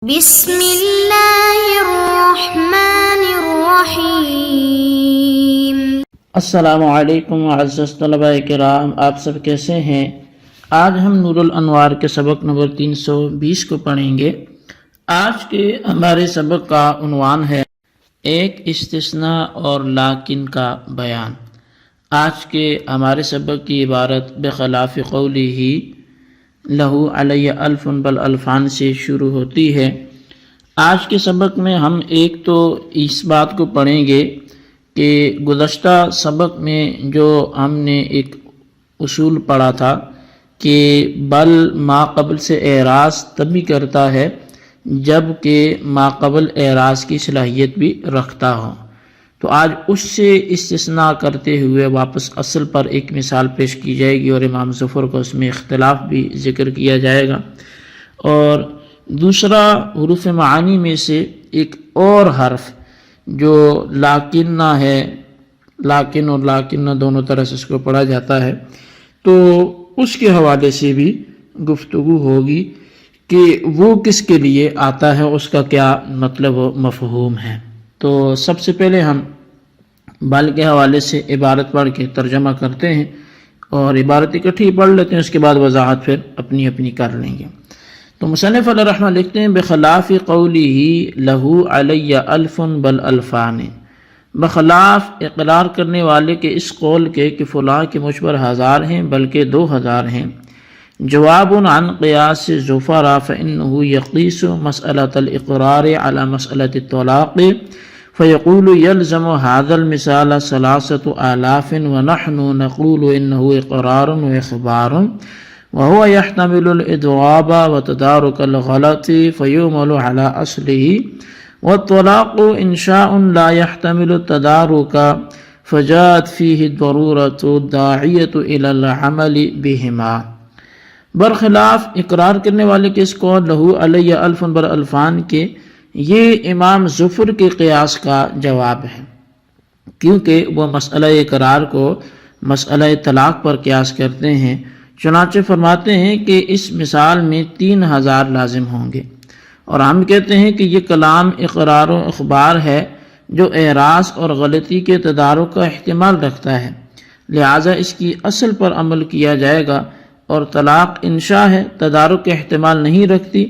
بسم اللہ الرحمن الرحیم۔ السلام علیکم معزز طلباء کرام، آپ سب کیسے ہیں؟ آج ہم نور الانوار کے سبق نمبر 320 کو پڑھیں گے۔ آج کے ہمارے سبق کا عنوان ہے ایک استثناء اور لیکن کا بیان۔ آج کے ہمارے سبق کی عبارت بخلاف قولی لہو علی الف بل الفان سے شروع ہوتی ہے۔ آج کے سبق میں ہم ایک تو اس بات کو پڑھیں گے کہ گزشتہ سبق میں جو ہم نے ایک اصول پڑھا تھا کہ بل ما قبل سے اعراض تبھی کرتا ہے جب کہ ما قبل اعراض کی صلاحیت بھی رکھتا ہو، تو آج اس سے استثناء کرتے ہوئے واپس اصل پر ایک مثال پیش کی جائے گی اور امام ظفر کو اس میں اختلاف بھی ذکر کیا جائے گا۔ اور دوسرا حروف معانی میں سے ایک اور حرف جو لاکنہ ہے، لاکن اور لاکنہ دونوں طرح سے اس کو پڑھا جاتا ہے، تو اس کے حوالے سے بھی گفتگو ہوگی کہ وہ کس کے لیے آتا ہے، اس کا کیا مطلب و مفہوم ہے۔ تو سب سے پہلے ہم بل کے حوالے سے عبارت پڑھ کے ترجمہ کرتے ہیں اور عبارت اکٹھی پڑھ لیتے ہیں، اس کے بعد وضاحت پھر اپنی اپنی کر لیں گے۔ تو مصنف علیہ رحمہ لکھتے ہیں بخلاف قولی لہو علی الف بل الفان، بخلاف اقرار کرنے والے کے اس قول کے کہ فلاں کے مجھ پر 1000 ہیں بلکہ 2000 ہیں۔ جواب عن قیاس زفر فإنه يقيس مسألة الإقرار على مسألة الطلاق فيقول يلزم هذا المثال 3000 ونحن نقول إنه إقرار وإخبار وهو يحتمل الإضراب وتدارك الغلط فيعمل على أصله، والطلاق إنشاء لا يحتمل التدارك فجاءت فيه الضرورة الداعية إلى العمل بهما۔ برخلاف اقرار کرنے والے کے اس قول لہو علی الف بر الفان کے، یہ امام ظفر کے قیاس کا جواب ہے، کیونکہ وہ مسئلہ اقرار کو مسئلہ طلاق پر قیاس کرتے ہیں۔ چنانچہ فرماتے ہیں کہ اس مثال میں 3000 لازم ہوں گے، اور ہم کہتے ہیں کہ یہ کلام اقرار و اخبار ہے جو اعراض اور غلطی کے تدارک کا احتمال رکھتا ہے، لہٰذا اس کی اصل پر عمل کیا جائے گا، اور طلاق انشاء ہے، تدارک کا احتمال نہیں رکھتی،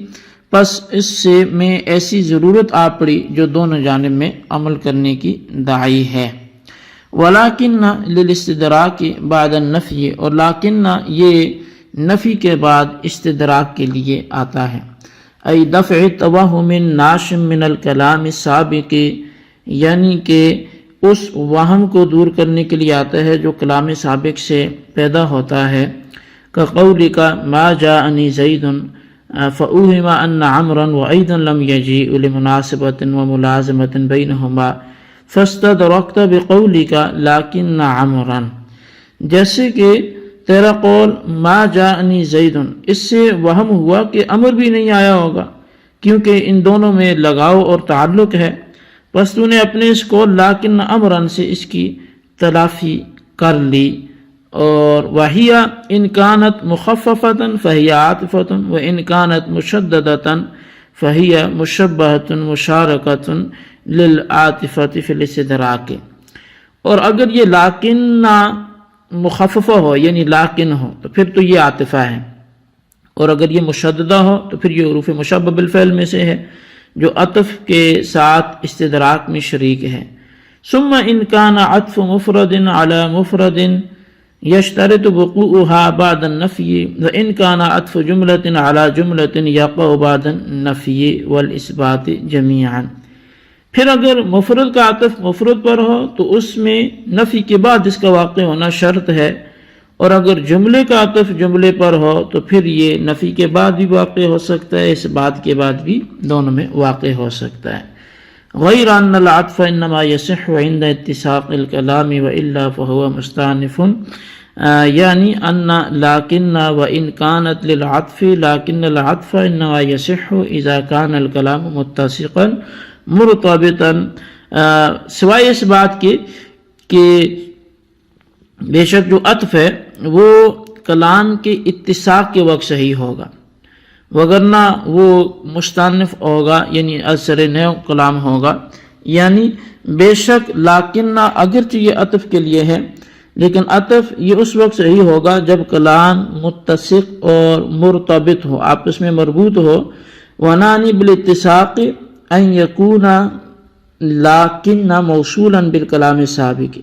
پس اس سے میں ایسی ضرورت آ پڑی جو دونوں جانب میں عمل کرنے کی داعی ہے۔ وَلَكِنَّ لِلِاسْتِدْرَاكِ بَعْدَ النَّفْيِ، اور لیکن یہ نفی کے بعد استدراک کے لیے آتا ہے، ای دفع توہم ناشم من الکلام السابق، یعنی کہ اس وہم کو دور کرنے کے لیے آتا ہے جو کلام سابق سے پیدا ہوتا ہے، كقولك ما جاءني زيد فأوهم أن عمرا وأيضا لم يجيء لمناسبة وملازمة بينهما فاستدركت بقولك لكن عمرا، جیسے کہ تیرا قول ما جاءني زيد، اس سے وہم ہوا کہ عمر بھی نہیں آیا ہوگا، کیونکہ ان دونوں میں لگاؤ اور تعلق ہے، پس تو نے اپنے اس قول لیکن عمرا سے اس کی تلافی کر لی۔ اور وَهِيَ إِنْ كَانَتْ مُخَفَّفَةً فَهِيَ عَاطِفَةٌ وَإِنْ كَانَتْ مُشَدَّدَةً فَهِيَ مُشَبَّهَةٌ مُشَارَكَةٌ لِلْعَاطِفَةِ فِي الْإِسْتِدْرَاكِ، اور اگر یہ لیکن مخففہ ہو یعنی لیکن ہو تو پھر تو یہ عاطفہ ہے، اور اگر یہ مشددہ ہو تو پھر یہ حروف مشبہ بالفعل میں سے ہے جو عطف کے ساتھ استدراک میں شریک ہے۔ ثم إن كان عطف مفرد على مفرد يشترط وقوعها بعد النفي، وإن كان عطف جملة على جملة يقع بعد النفي والإثبات جميعا، پھر اگر مفرد کا عطف مفرد پر ہو تو اس میں نفی کے بعد اس کا واقع ہونا شرط ہے، اور اگر جملے کا عطف جملے پر ہو تو پھر یہ نفی کے بعد بھی واقع ہو سکتا ہے، اس بات کے بعد بھی دونوں میں واقع ہو سکتا ہے۔ غیر ان العطف انما يصح عند اتساق الكلام والا فهو مستانف، یعنی ان لیکن وان كانت للعطف لكن العطف انما يصح اذا كان الكلام متسقا مرتبطا، سوائے اس بات کے کہ بے شک جو عطف ہے وہ کلام کے اتساق کے وقت صحیح ہوگا، وگرنہ وہ مستانف ہوگا یعنی اثر نیو کلام ہوگا. یعنی بے شک لیکن اگرچہ یہ عطف کے لیے ہے لیکن عطف یہ اس وقت صحیح ہوگا جب کلام متصق اور مرتبط ہو، آپس میں مربوط ہو. ونانی بالاتساق ان یکون لیکن موصولا بالکلام السابق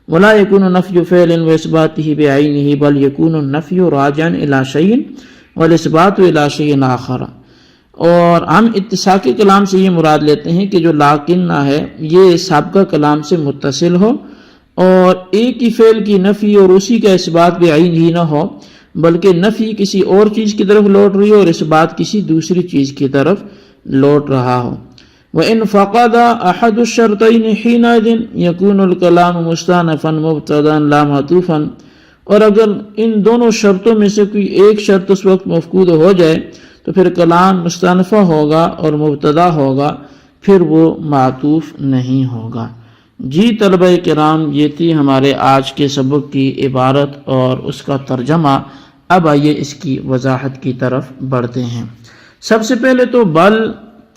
ولا یکون نفی فعل و اثباتہ بعینہ بل یکون النفی راجعا الی شیء والاثبات الی شیء آخر. اور ہم اتساقی کلام سے یہ مراد لیتے ہیں کہ جو لیکن ہے یہ سابقہ کلام سے متصل ہو اور ایک ہی فعل کی نفی اور اسی کا اثبات بعین ہی نہ ہو، بلکہ نفی کسی اور چیز کی طرف لوٹ رہی ہو اور اثبات کسی دوسری چیز کی طرف لوٹ رہا ہو. وَإِن فَقَدَ أَحَدُ الشَّرْطَيْنِ حِينَئِذٍ يَكُونُ الْكَلَامُ مُسْتَأْنَفًا مُبْتَدًا لَا مَعْطُوفًا. اور اگر ان دونوں شرطوں میں سے کوئی ایک شرط اس وقت مفقود ہو جائے تو پھر کلام مستأنفہ ہوگا اور مبتدا ہوگا، پھر وہ معطوف نہیں ہوگا. جی طلبہ کرام، یہ تھی ہمارے آج کے سبق کی عبارت اور اس کا ترجمہ. اب آئیے اس کی وضاحت کی طرف بڑھتے ہیں. سب سے پہلے تو بل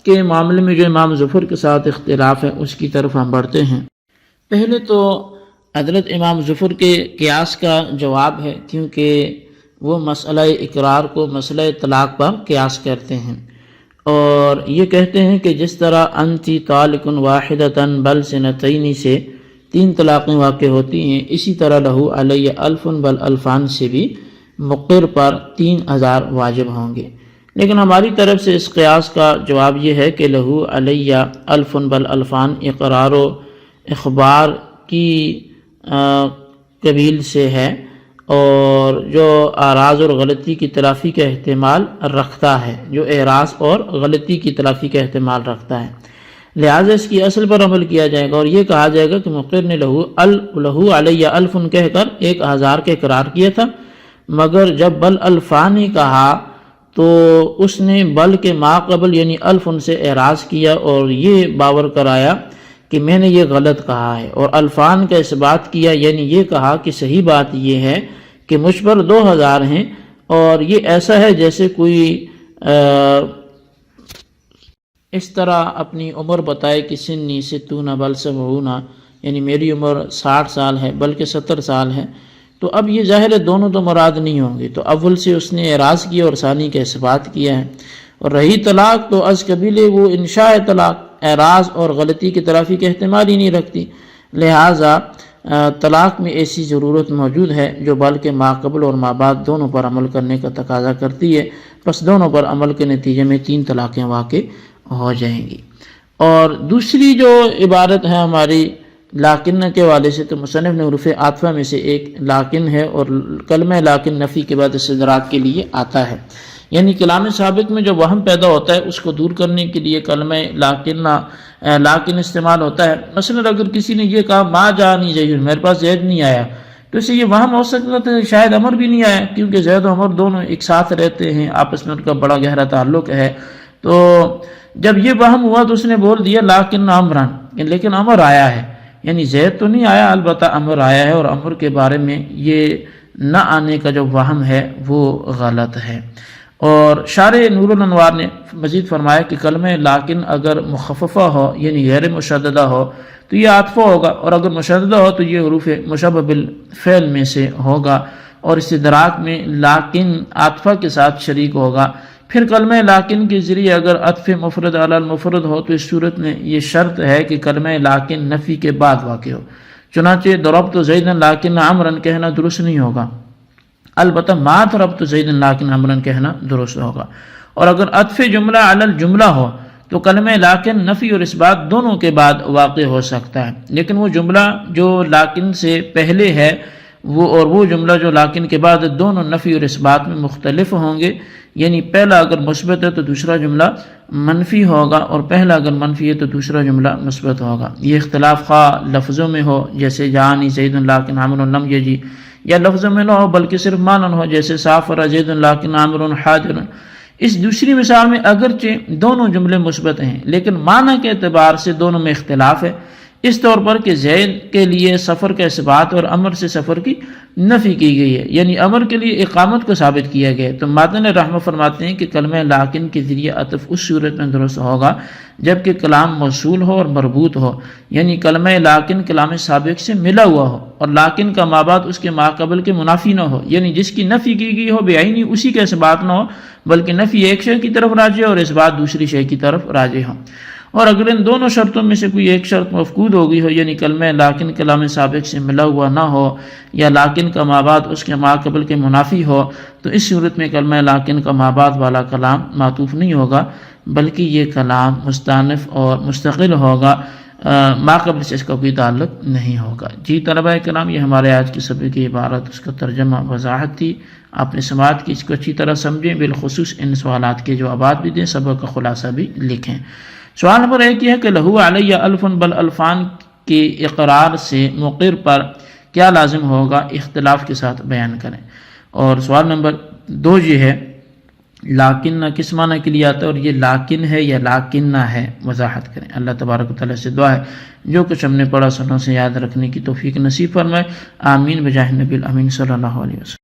کے معاملے میں جو امام ظفر کے ساتھ اختلاف ہے اس کی طرف ہم بڑھتے ہیں. پہلے تو حضرت امام ظفر کے قیاس کا جواب ہے، کیونکہ وہ مسئلہ اقرار کو مسئلہ طلاق پر قیاس کرتے ہیں اور یہ کہتے ہیں کہ جس طرح انتی طالق واحدتاً بل سنتین سے 3 طلاقیں واقع ہوتی ہیں، اسی طرح لہو علیہ الف بل الفان سے بھی مقر پر 3000 واجب ہوں گے. لیکن ہماری طرف سے اس قیاس کا جواب یہ ہے کہ لہو علیہ الف بل الفان اقرار و اخبار کی قبیل سے ہے اور جو اعراض اور غلطی کی تلافی کا احتمال رکھتا ہے، جو اعراض اور غلطی کی تلافی کا احتمال رکھتا ہے، لہٰذا اس کی اصل پر عمل کیا جائے گا اور یہ کہا جائے گا کہ مقر نے لہو علیہ الف کہہ کر 1000 کا اقرار کیا تھا، مگر جب بل الفانی کہا تو اس نے بل کے ما قبل یعنی الف سے اعراض کیا اور یہ باور کرایا کہ میں نے یہ غلط کہا ہے، اور الفان کا اثبات کیا، یعنی یہ کہا کہ صحیح بات یہ ہے کہ مجھ پر 2000 ہیں اور یہ ایسا ہے جیسے کوئی اس طرح اپنی عمر بتائے کہ سنی ستون بل سبعون، یعنی میری عمر 60 سال ہے بلکہ 70 سال ہے. تو اب یہ ظاہر ہے دونوں تو مراد نہیں ہوں گے، تو اول سے اس نے اعراض کیا اور ثانی کا اثبات کیا ہے. اور رہی طلاق تو از قبیلے وہ انشاء طلاق، اعراض اور غلطی کی تلافی کا احتمال ہی نہیں رکھتی، لہٰذا طلاق میں ایسی ضرورت موجود ہے جو بل کے ما قبل اور ما بعد دونوں پر عمل کرنے کا تقاضا کرتی ہے، پس دونوں پر عمل کے نتیجے میں 3 طلاقیں واقع ہو جائیں گی. اور دوسری جو عبارت ہے ہماری لیکن کے والے سے، تو مصنف نے حروف عاطفہ میں سے ایک لیکن ہے اور کلمہ لیکن نفی کے بعد استدراک کے لیے آتا ہے، یعنی کلام سابق میں جو وہم پیدا ہوتا ہے اس کو دور کرنے کے لیے کلمہ لیکن استعمال ہوتا ہے. مثلا اگر کسی نے یہ کہا ما جانی زید، میرے پاس زید نہیں آیا، تو اسے یہ وہم ہو سکتا تھا شاید عمر بھی نہیں آیا، کیونکہ زید و عمر دونوں ایک ساتھ رہتے ہیں، آپس میں ان کا بڑا گہرا تعلق ہے. تو جب یہ وہم ہوا تو اس نے بول دیا لیکن عمران، لیکن عمر آیا ہے، یعنی زید تو نہیں آیا، البتہ عمر آیا ہے، اور عمر کے بارے میں یہ نہ آنے کا جو وہم ہے وہ غلط ہے. اور شارح نور الانوار نے مزید فرمایا کہ کلمہ لیکن اگر مخففہ ہو یعنی غیر مشددہ ہو تو یہ عاطفہ ہوگا، اور اگر مشددہ ہو تو یہ حروف مشبہ بالفعل میں سے ہوگا، اور استدراک میں لیکن عاطفہ کے ساتھ شریک ہوگا. پھر کلمہ لیکن کے ذریعے اگر عطف مفرد علی المفرد ہو تو اس صورت میں یہ شرط ہے کہ کلمہ لیکن نفی کے بعد واقع ہو. چنانچہ ضربت زیدن لیکن عمرن کہنا درست نہیں ہوگا، البتہ ما ضربت زیدن لیکن عمرن کہنا درست ہوگا. اور اگر عطف جملہ علی الجملہ ہو تو کلمہ لیکن نفی اور اثبات دونوں کے بعد واقع ہو سکتا ہے، لیکن وہ جملہ جو لیکن سے پہلے ہے وہ جملہ جو لیکن کے بعد، دونوں نفی اور اثبات میں مختلف ہوں گے. یعنی پہلا اگر مثبت ہے تو دوسرا جملہ منفی ہوگا، اور پہلا اگر منفی ہے تو دوسرا جملہ مثبت ہوگا. یہ اختلاف خواہ لفظوں میں ہو جیسے جانی زید لیکن عمر لم یجی، یا لفظوں میں نہ ہو بلکہ صرف معنی ہو جیسے سافر زید لیکن عمر حاضر. اس دوسری مثال میں اگرچہ دونوں جملے مثبت ہیں لیکن معنی کے اعتبار سے دونوں میں اختلاف ہے. اس طور پر کہ زید کے لیے سفر کا اثبات اور امر سے سفر کی نفی کی گئی ہے، یعنی امر کے لیے اقامت کو ثابت کیا گیا ہے۔ تو ماتن رحمہ فرماتے ہیں کہ کلمہ لاکن کے ذریعے عطف اس صورت میں درست ہوگا جبکہ کلام موصول ہو اور مربوط ہو، یعنی کلمہ لاکن کلام سابق سے ملا ہوا ہو اور لاکن کا مابعد اس کے ماقبل کے منافی نہ ہو، یعنی جس کی نفی کی گئی ہو بعینی اسی کا اثبات نہ ہو بلکہ نفی ایک شے کی طرف راجع اور اثبات دوسری شے کی طرف راجع ہو۔ اور اگر ان دونوں شرطوں میں سے کوئی ایک شرط مفقود ہو گئی ہو، یعنی کلمہ لاکن کلام سابق سے ملا ہوا نہ ہو یا لاکن کا مابعد اس کے ماقبل کے منافی ہو، تو اس صورت میں کلمہ لاکن کا مابعد والا کلام معطوف نہیں ہوگا بلکہ یہ کلام مستانف اور مستقل ہوگا، ماقبل سے اس کا کوئی تعلق نہیں ہوگا۔ جی طلبہ کرام، یہ ہمارے آج کی سبق کی عبارت اس کا ترجمہ وضاحت تھی۔ آپ نے سماعت کی، اس کو اچھی طرح سمجھیں، بالخصوص ان سوالات کے جوابات بھی دیں، سبق کا خلاصہ بھی لکھیں۔ سوال نمبر 1 یہ ہے کہ لہو علیہ الف بل الفان کے اقرار سے مقر پر کیا لازم ہوگا، اختلاف کے ساتھ بیان کریں۔ اور سوال نمبر 2 یہ ہے لاکن کس معنی کے لیے آتا ہے اور یہ لاکن ہے یا لاکن ہے، وضاحت کریں۔ اللہ تبارک و تعالیٰ سے دعا ہے جو کچھ ہم نے پڑھا سنوں سے یاد رکھنے کی توفیق نصیب فرمائے، آمین بجاہ نبی الامین صلی اللہ علیہ وسلم۔